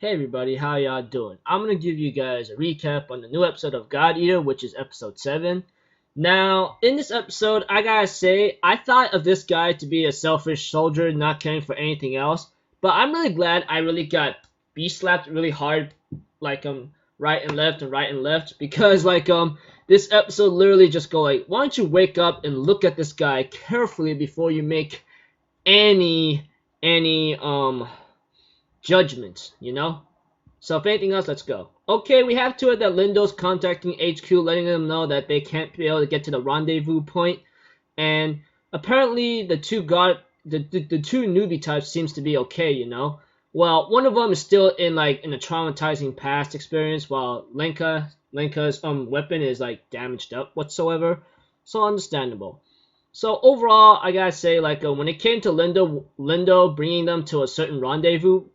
Hey everybody, how y'all doing? I'm gonna give you guys a recap on the new episode of God Eater, which is episode 7. Now, in this episode, I gotta say, I thought of this guy to be a selfish soldier, not caring for anything else. But I'm really glad I really got slapped really hard, like right and left, because this episode literally just go like, why don't you wake up and look at this guy carefully before you make any judgments, you know? So if anything else, let's go. Okay, we have to it that Lindou's contacting HQ, letting them know that they can't be able to get to the rendezvous point. And apparently the two newbie types seems to be okay, you know? Well, one of them is still in a traumatizing past experience, while Lenka's weapon is damaged up whatsoever. So understandable. So overall, I gotta say, when it came to Lindou bringing them to a certain rendezvous,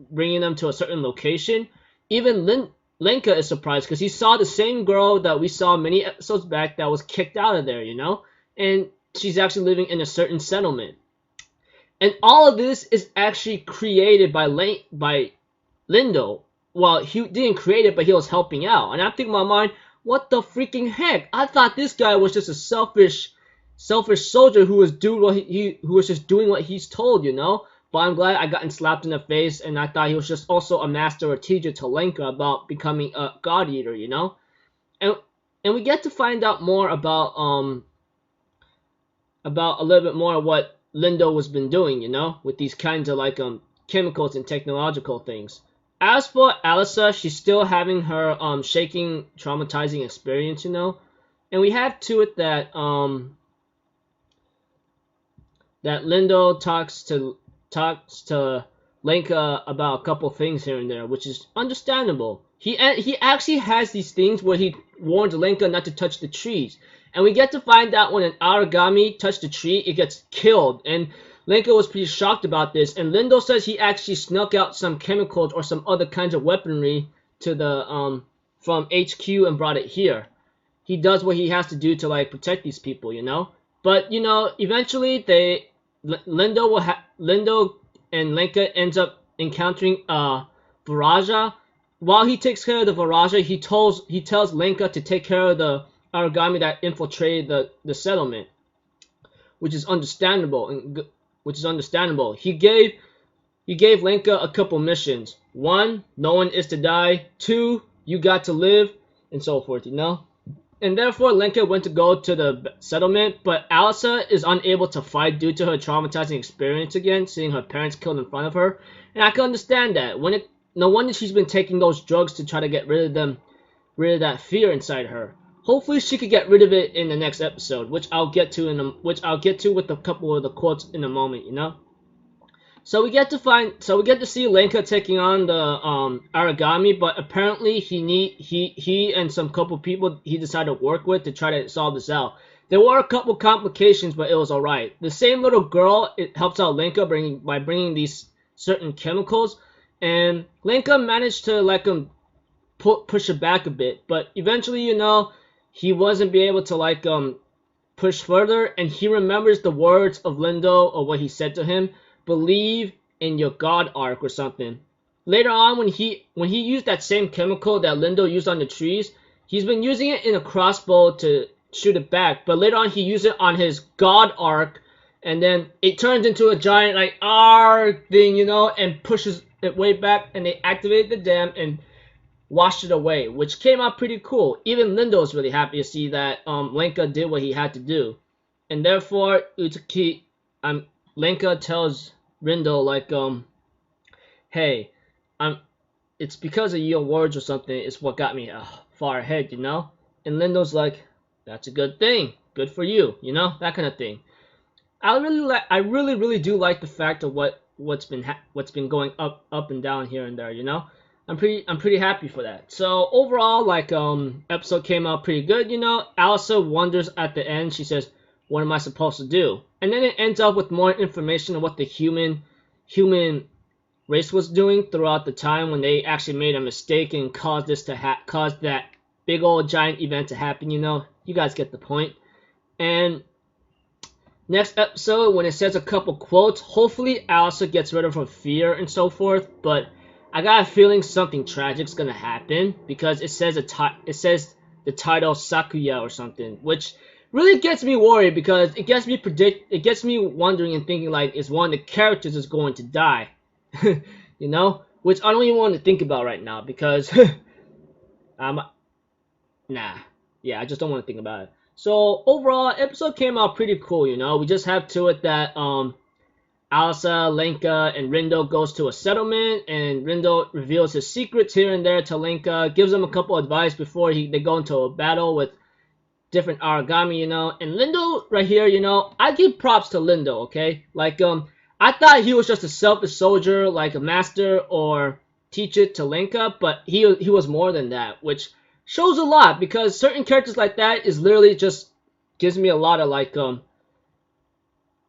bringing them to a certain location, even Lenka is surprised because he saw the same girl that we saw many episodes back that was kicked out of there, you know? And she's actually living in a certain settlement. And all of this is actually created by Lindou. Well, he didn't create it, but he was helping out. And I'm thinking in my mind, what the freaking heck? I thought this guy was just a selfish soldier who was just doing what he's told, you know? But I'm glad I got slapped in the face, and I thought he was just also a master or teacher to Lenka about becoming a God Eater, you know? And we get to find out more about a little bit more of what Lindou has been doing, you know, with these kinds of chemicals and technological things. As for Alyssa, she's still having her shaking, traumatizing experience, you know, and we have to it that that Lindou talks to Lenka about a couple things here and there, which is understandable. He actually has these things where he warns Lenka not to touch the trees. And we get to find out when an origami touched the tree, it gets killed. And Lenka was pretty shocked about this. And Lindou says he actually snuck out some chemicals or some other kinds of weaponry to the from HQ and brought it here. He does what he has to do to protect these people, you know. But you know, eventually Lindou and Lenka ends up encountering Viraja. While he takes care of the Viraja, he tells Lenka to take care of the origami that infiltrated the settlement, which is understandable. He gave Lenka a couple missions. 1, no one is to die. 2, you got to live, and so forth, you know. And therefore, Lenka went to go to the settlement, but Alyssa is unable to fight due to her traumatizing experience again, seeing her parents killed in front of her. And I can understand that. No wonder she's been taking those drugs to try to get rid of that fear inside her. Hopefully, she could get rid of it in the next episode, which I'll get to with a couple of the quotes in a moment, you know. So we get to see Lenka taking on the origami, but apparently he and some couple people he decided to work with to try to solve this out. There were a couple complications, but it was alright. The same little girl, it helps out Lenka by bringing these certain chemicals, and Lenka managed to push it back a bit, but eventually, you know, he wasn't be able to push further, and he remembers the words of Lindou or what he said to him. Believe in your God arc or something. Later on, when he used that same chemical that Lindou used on the trees, he's been using it in a crossbow to shoot it back. But later on, he used it on his God arc, and then it turns into a giant arc thing, you know, and pushes it way back, and they activate the dam and washed it away, which came out pretty cool. Even Lindou was really happy to see that Lenka did what he had to do, and therefore Lenka tells Lindou hey, it's because of your words or something. It's what got me far ahead, you know. And Lindou's like, that's a good thing, good for you, you know, that kind of thing. I really do like the fact of what's been going up and down here and there, you know. I'm pretty happy for that. So overall, episode came out pretty good, you know. Alyssa wonders at the end. She says, what am I supposed to do? And then it ends up with more information on what the human race was doing throughout the time when they actually made a mistake and caused that big old giant event to happen, you know. You guys get the point. And next episode, when it says a couple quotes, hopefully Alyssa gets rid of her fear and so forth, but I got a feeling something tragic's gonna happen because it says the title Sakuya or something, which really gets me worried because it gets me wondering and thinking like, is one of the characters is going to die, you know, which I don't even want to think about right now because nah, yeah, I just don't want to think about it. So overall, episode came out pretty cool, you know. We just have to it that Alisa, Lenka, and Rindo goes to a settlement, and Rindo reveals his secrets here and there to Lenka, gives him a couple advice before they go into a battle with different origami, you know. And Lindou right here, you know, I give props to Lindou, okay? Like, I thought he was just a selfish soldier, like a master or teacher to Lenka, but he was more than that, which shows a lot because certain characters like that is literally just gives me a lot of like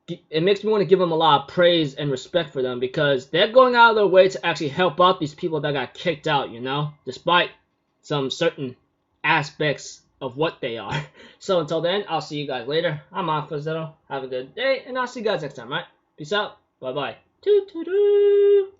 it makes me want to give them a lot of praise and respect for them because they're going out of their way to actually help out these people that got kicked out, you know, despite some certain aspects of what they are. So until then, I'll see you guys later. I'm Alpha. Have a good day, and I'll see you guys next time, right? Peace out. Bye-bye. Toot-toot-toot.